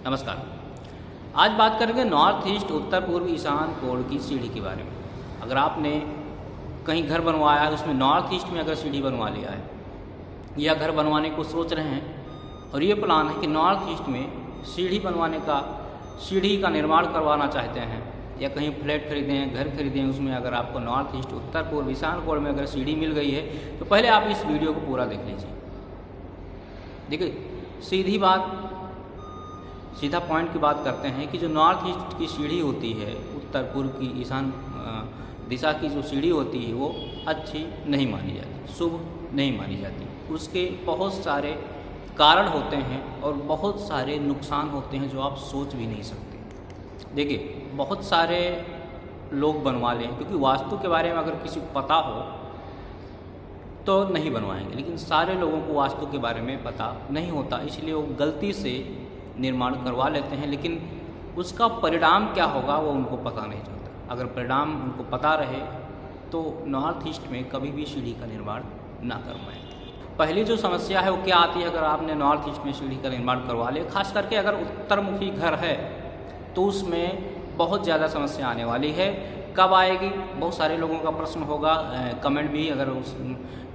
नमस्कार। आज बात करेंगे नॉर्थ ईस्ट उत्तर पूर्व ईशान कोण की सीढ़ी के बारे में। अगर आपने कहीं घर बनवाया है, उसमें नॉर्थ ईस्ट में अगर सीढ़ी बनवा लिया है या घर बनवाने को सोच रहे हैं और ये प्लान है कि नॉर्थ ईस्ट में सीढ़ी का निर्माण करवाना चाहते हैं या कहीं फ्लैट खरीदें, घर खरीदें, उसमें अगर आपको नॉर्थ ईस्ट उत्तर पूर्व ईशान कोण में अगर सीढ़ी मिल गई है तो पहले आप इस वीडियो को पूरा देख लीजिए। देखिए, सीधा पॉइंट की बात करते हैं कि जो नॉर्थ ईस्ट की सीढ़ी होती है, उत्तर पूर्व की ईशान दिशा की जो सीढ़ी होती है वो अच्छी नहीं मानी जाती, शुभ नहीं मानी जाती। उसके बहुत सारे कारण होते हैं और बहुत सारे नुकसान होते हैं जो आप सोच भी नहीं सकते। देखिए, बहुत सारे लोग बनवा लें, क्योंकि वास्तु के बारे में अगर किसी को पता हो तो नहीं बनवाएंगे, लेकिन सारे लोगों को वास्तु के बारे में पता नहीं होता, इसलिए वो गलती से निर्माण करवा लेते हैं, लेकिन उसका परिणाम क्या होगा वो उनको पता नहीं चलता। अगर परिणाम उनको पता रहे तो नॉर्थ ईस्ट में कभी भी सीढ़ी का निर्माण ना करवाएं। पहली जो समस्या है वो क्या आती है अगर आपने नॉर्थ ईस्ट में सीढ़ी का निर्माण करवा लिया, खास करके अगर उत्तरमुखी घर है तो उसमें बहुत ज़्यादा समस्या आने वाली है। कब आएगी, बहुत सारे लोगों का प्रश्न होगा, कमेंट भी अगर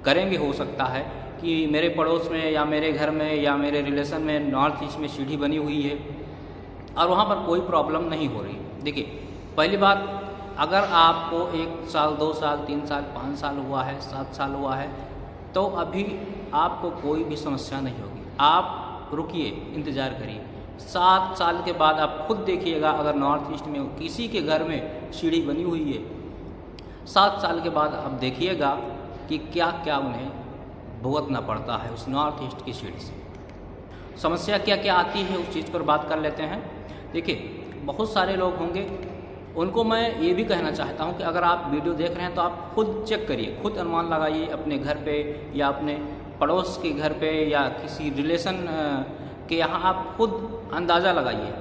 करेंगे, हो सकता है कि मेरे पड़ोस में या मेरे घर में या मेरे रिलेशन में नॉर्थ ईस्ट में सीढ़ी बनी हुई है और वहाँ पर कोई प्रॉब्लम नहीं हो रही। देखिए, पहली बात, अगर आपको 1 साल 2 साल 3 साल 5 साल हुआ है, 7 साल हुआ है, तो अभी आपको कोई भी समस्या नहीं होगी। आप रुकिए, इंतज़ार करिए, 7 साल के बाद आप खुद देखिएगा अगर नॉर्थ ईस्ट में किसी के घर में सीढ़ी बनी हुई है, 7 साल के बाद आप देखिएगा कि क्या क्या उन्हें भुगतना पड़ता है उस नॉर्थ ईस्ट की सीढ़ी से। समस्या क्या क्या आती है उस चीज़ पर बात कर लेते हैं। देखिए, बहुत सारे लोग होंगे, उनको मैं ये भी कहना चाहता हूँ कि अगर आप वीडियो देख रहे हैं तो आप खुद चेक करिए, खुद अनुमान लगाइए अपने घर पे या अपने पड़ोस के घर पे या किसी रिलेशन के यहाँ, आप खुद अंदाज़ा लगाइए,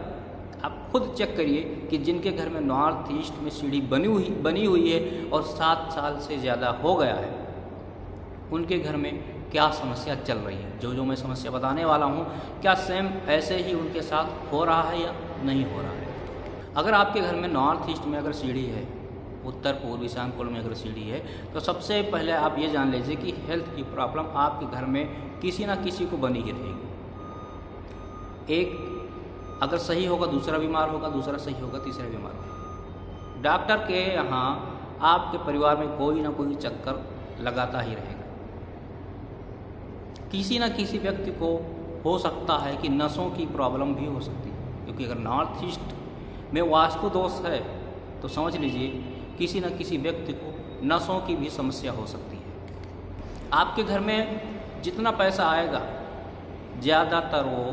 आप खुद चेक करिए कि जिनके घर में नॉर्थ ईस्ट में सीढ़ी बनी हुई है और 7 साल से ज़्यादा हो गया है, उनके घर में क्या समस्या चल रही है। जो मैं समस्या बताने वाला हूँ, क्या सेम ऐसे ही उनके साथ हो रहा है या नहीं हो रहा है। अगर आपके घर में नॉर्थ ईस्ट में अगर सीढ़ी है, उत्तर पूर्व ईशान कोण में अगर सीढ़ी है, तो सबसे पहले आप ये जान लीजिए कि हेल्थ की प्रॉब्लम आपके घर में किसी ना किसी को बनी ही रहेगी। एक अगर सही होगा दूसरा बीमार होगा, दूसरा सही होगा तीसरा बीमार होगा। डॉक्टर के यहाँ आपके परिवार में कोई ना कोई चक्कर लगाता ही रहेगा। किसी न किसी व्यक्ति को हो सकता है कि नसों की प्रॉब्लम भी हो सकती है, क्योंकि अगर नॉर्थ ईस्ट में वास्तु दोष है तो समझ लीजिए किसी न किसी व्यक्ति को नसों की भी समस्या हो सकती है। आपके घर में जितना पैसा आएगा ज़्यादातर वो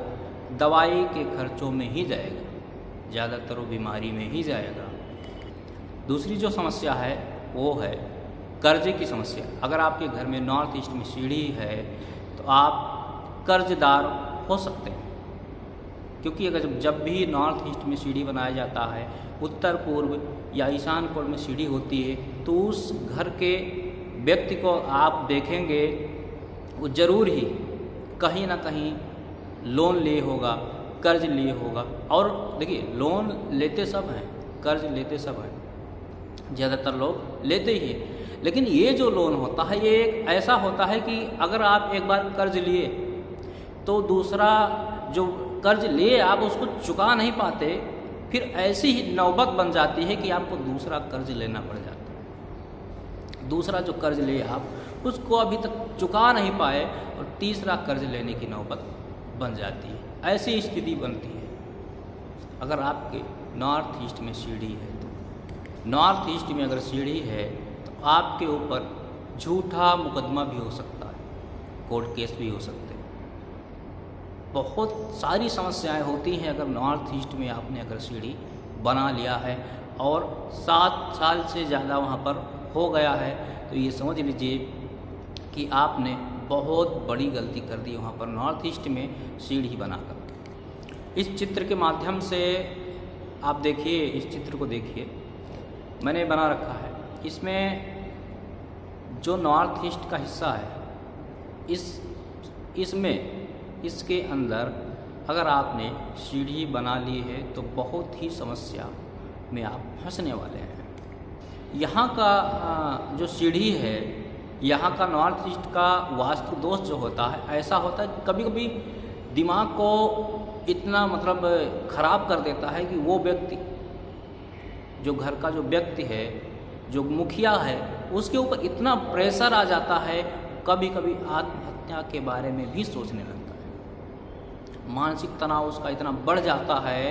दवाई के खर्चों में ही जाएगा, ज़्यादातर वो बीमारी में ही जाएगा। दूसरी जो समस्या है वो है कर्जे की समस्या। अगर आपके घर में नॉर्थ ईस्ट में सीढ़ी है तो आप कर्जदार हो सकते हैं, क्योंकि अगर जब भी नॉर्थ ईस्ट में सीढ़ी बनाया जाता है, उत्तर पूर्व या ईशान कोण में सीढ़ी होती है, तो उस घर के व्यक्ति को आप देखेंगे वो ज़रूर ही कहीं ना कहीं लोन लिए होगा, कर्ज लिए होगा। और देखिए, लोन लेते सब हैं, कर्ज लेते सब हैं, ज़्यादातर लोग लेते ही हैं, लेकिन ये जो लोन होता है ये एक ऐसा होता है कि अगर आप एक बार कर्ज लिए तो दूसरा जो कर्ज लिए आप उसको चुका नहीं पाते, फिर ऐसी ही नौबत बन जाती है कि आपको दूसरा कर्ज लेना पड़ जाता है। दूसरा जो कर्ज लिए आप उसको अभी तक चुका नहीं पाए और तीसरा कर्ज लेने की नौबत बन जाती है। ऐसी स्थिति बनती है अगर आपके नॉर्थ ईस्ट में सीढ़ी है तो। नॉर्थ ईस्ट में अगर सीढ़ी है तो आपके ऊपर झूठा मुकदमा भी हो सकता है, कोर्ट केस भी हो सकते हैं। बहुत सारी समस्याएं होती हैं अगर नॉर्थ ईस्ट में आपने अगर सीढ़ी बना लिया है और 7 साल से ज़्यादा वहाँ पर हो गया है, तो ये समझ लीजिए कि आपने बहुत बड़ी गलती कर दी वहाँ पर नॉर्थ ईस्ट में सीढ़ी बनाकर। इस चित्र के माध्यम से आप देखिए, इस चित्र को देखिए, मैंने बना रखा है। इसमें जो नॉर्थ ईस्ट का हिस्सा है, इसमें इसके अंदर अगर आपने सीढ़ी बना ली है तो बहुत ही समस्या में आप फंसने वाले हैं। यहाँ का जो सीढ़ी है, यहाँ का नॉर्थ ईस्ट का वास्तु दोष जो होता है, ऐसा होता है कभी कभी दिमाग को इतना मतलब ख़राब कर देता है कि वो व्यक्ति, जो घर का जो व्यक्ति है, जो मुखिया है, उसके ऊपर इतना प्रेशर आ जाता है, कभी कभी आत्महत्या के बारे में भी सोचने लगता है। मानसिक तनाव उसका इतना बढ़ जाता है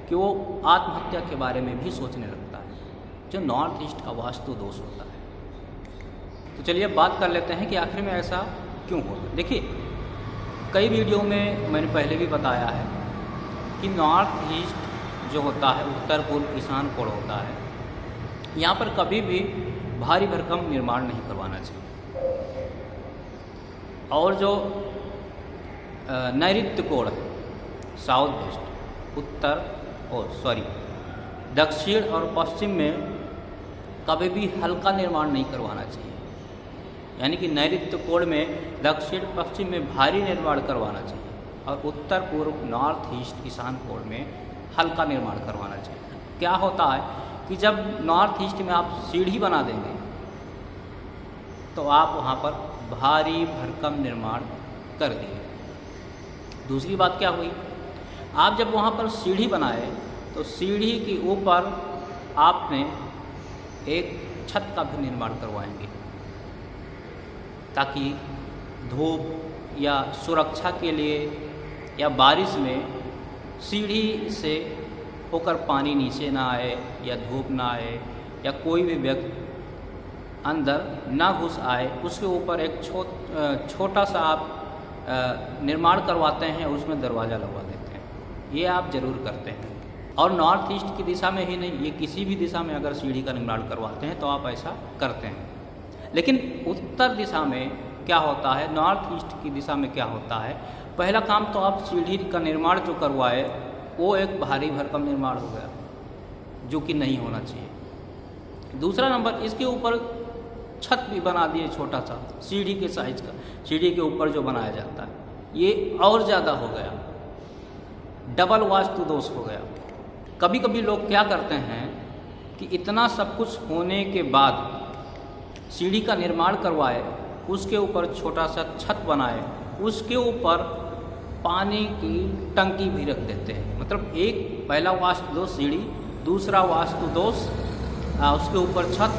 कि वो आत्महत्या के बारे में भी सोचने लगता है, जो नॉर्थ ईस्ट का वास्तु दोष होता है। तो चलिए अब बात कर लेते हैं कि आखिर में ऐसा क्यों होता है। देखिए, कई वीडियो में मैंने पहले भी बताया है कि नॉर्थ ईस्ट जो होता है, उत्तर पूर्व ईशान कोण होता है, यहाँ पर कभी भी भारी भरकम निर्माण नहीं करवाना चाहिए। और जो नैऋत्य कोण है, साउथ वेस्ट, दक्षिण और पश्चिम में कभी भी हल्का निर्माण नहीं करवाना चाहिए। यानी कि नैऋत्य कोण में दक्षिण पश्चिम में भारी निर्माण करवाना चाहिए और उत्तर पूर्व नॉर्थ ईस्ट ईशान कोण में हल्का निर्माण करवाना चाहिए। क्या होता है कि जब नॉर्थ ईस्ट में आप सीढ़ी बना देंगे तो आप वहाँ पर भारी भरकम निर्माण कर दिए। दूसरी बात क्या हुई, आप जब वहाँ पर सीढ़ी बनाए तो सीढ़ी के ऊपर आपने एक छत का भी निर्माण करवाएंगे, ताकि धूप या सुरक्षा के लिए या बारिश में सीढ़ी से होकर पानी नीचे ना आए या धूप ना आए या कोई भी व्यक्ति अंदर ना घुस आए, उसके ऊपर एक छोटा सा आप निर्माण करवाते हैं, उसमें दरवाज़ा लगवा देते हैं। ये आप ज़रूर करते हैं। और नॉर्थ ईस्ट की दिशा में ही नहीं, ये किसी भी दिशा में अगर सीढ़ी का निर्माण करवाते हैं तो आप ऐसा करते हैं। लेकिन उत्तर दिशा में क्या होता है, नॉर्थ ईस्ट की दिशा में क्या होता है, पहला काम तो आप सीढ़ी का निर्माण जो करवाए वो एक भारी भरकम निर्माण हो गया, जो कि नहीं होना चाहिए। दूसरा नंबर, इसके ऊपर छत भी बना दिए छोटा सा, सीढ़ी के साइज का, सीढ़ी के ऊपर जो बनाया जाता है, ये और ज़्यादा हो गया, डबल वास्तु दोष हो गया। कभी कभी लोग क्या करते हैं कि इतना सब कुछ होने के बाद सीढ़ी का निर्माण करवाए, उसके ऊपर छोटा सा छत बनाए, उसके ऊपर पानी की टंकी भी रख देते हैं। मतलब एक पहला वास्तु दोष सीढ़ी, दूसरा वास्तु दोष उसके ऊपर छत,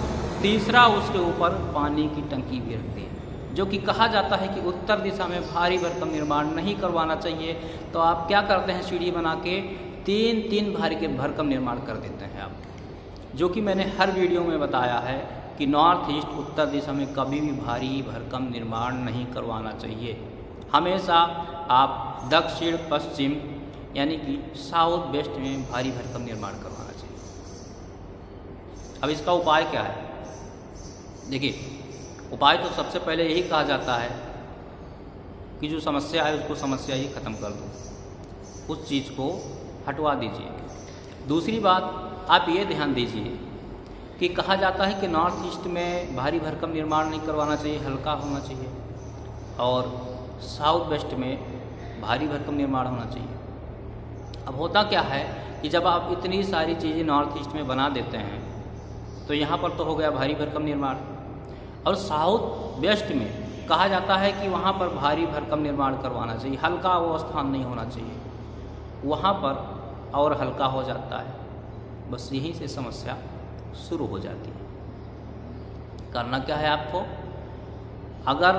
तीसरा उसके ऊपर पानी की टंकी भी रख दी, जो कि कहा जाता है कि उत्तर दिशा में भारी भरकम निर्माण नहीं करवाना चाहिए। तो आप क्या करते हैं, सीढ़ी बना के तीन भारी के भरकम निर्माण कर देते हैं आप, जो कि मैंने हर वीडियो में बताया है कि नॉर्थ ईस्ट उत्तर दिशा में कभी भी भारी भरकम निर्माण नहीं करवाना चाहिए। हमेशा आप दक्षिण पश्चिम यानी कि साउथ वेस्ट में भारी भरकम निर्माण करवाना चाहिए। अब इसका उपाय क्या है? देखिए, उपाय तो सबसे पहले यही कहा जाता है कि जो समस्या है उसको समस्या ही ख़त्म कर दो, उस चीज़ को हटवा दीजिए। दूसरी बात, आप ये ध्यान दीजिए कि कहा जाता है कि नॉर्थ ईस्ट में भारी भरकम निर्माण नहीं करवाना चाहिए, हल्का होना चाहिए, और साउथ वेस्ट में भारी भरकम निर्माण होना चाहिए। अब होता क्या है कि जब आप इतनी सारी चीज़ें नॉर्थ ईस्ट में बना देते हैं तो यहाँ पर तो हो गया भारी भरकम निर्माण, और साउथ वेस्ट में कहा जाता है कि वहाँ पर भारी भरकम निर्माण करवाना चाहिए, हल्का वो स्थान नहीं होना चाहिए, वहाँ पर और हल्का हो जाता है। बस यहीं से समस्या शुरू हो जाती है। करना क्या है आपको, अगर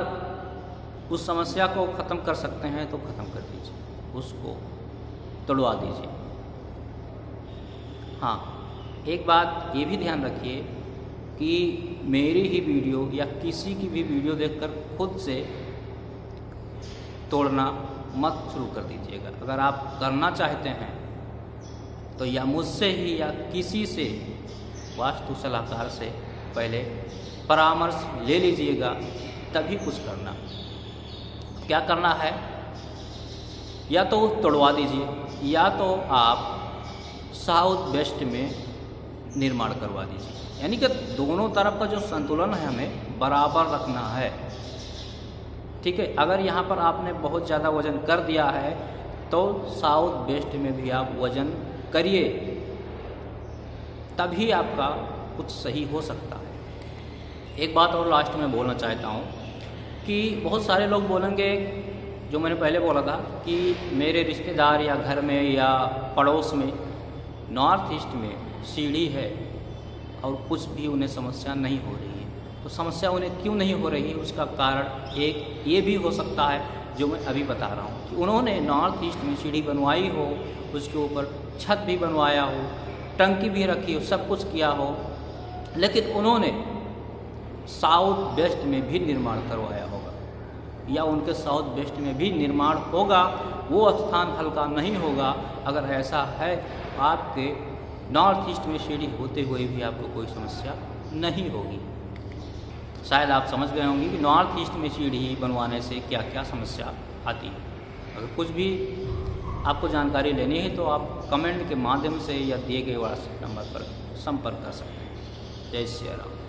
उस समस्या को ख़त्म कर सकते हैं तो ख़त्म कर दीजिए, उसको तोड़वा दीजिए। हाँ, एक बात ये भी ध्यान रखिए कि मेरी ही वीडियो या किसी की भी वीडियो देखकर खुद से तोड़ना मत शुरू कर दीजिएगा। अगर आप करना चाहते हैं तो या मुझसे ही या किसी से, वास्तु सलाहकार से पहले परामर्श ले लीजिएगा, तभी कुछ करना। क्या करना है, या तो तोड़वा दीजिए या तो आप साउथ वेस्ट में निर्माण करवा दीजिए। यानी कि दोनों तरफ का जो संतुलन है हमें बराबर रखना है। ठीक है, अगर यहाँ पर आपने बहुत ज़्यादा वजन कर दिया है तो साउथ वेस्ट में भी आप वज़न करिए, तभी आपका कुछ सही हो सकता है। एक बात और लास्ट में बोलना चाहता हूँ कि बहुत सारे लोग बोलेंगे, जो मैंने पहले बोला था कि मेरे रिश्तेदार या घर में या पड़ोस में नॉर्थ ईस्ट में सीढ़ी है और कुछ भी उन्हें समस्या नहीं हो रही है। तो समस्या उन्हें क्यों नहीं हो रही है, उसका कारण एक ये भी हो सकता है जो मैं अभी बता रहा हूँ कि उन्होंने नॉर्थ ईस्ट में सीढ़ी बनवाई हो, उसके ऊपर छत भी बनवाया हो, टंकी भी रखी हो, सब कुछ किया हो, लेकिन उन्होंने साउथ वेस्ट में भी निर्माण करवाया होगा या उनके साउथ वेस्ट में भी निर्माण होगा, वो स्थान हल्का नहीं होगा। अगर ऐसा है आपके नॉर्थ ईस्ट में सीढ़ी होते हुए भी आपको कोई समस्या नहीं होगी। शायद आप समझ गए होंगे कि नॉर्थ ईस्ट में सीढ़ी बनवाने से क्या क्या समस्या आती है। अगर कुछ भी आपको जानकारी लेनी है तो आप कमेंट के माध्यम से या दिए गए व्हाट्सएप नंबर पर संपर्क कर सकते हैं। जय श्री राम।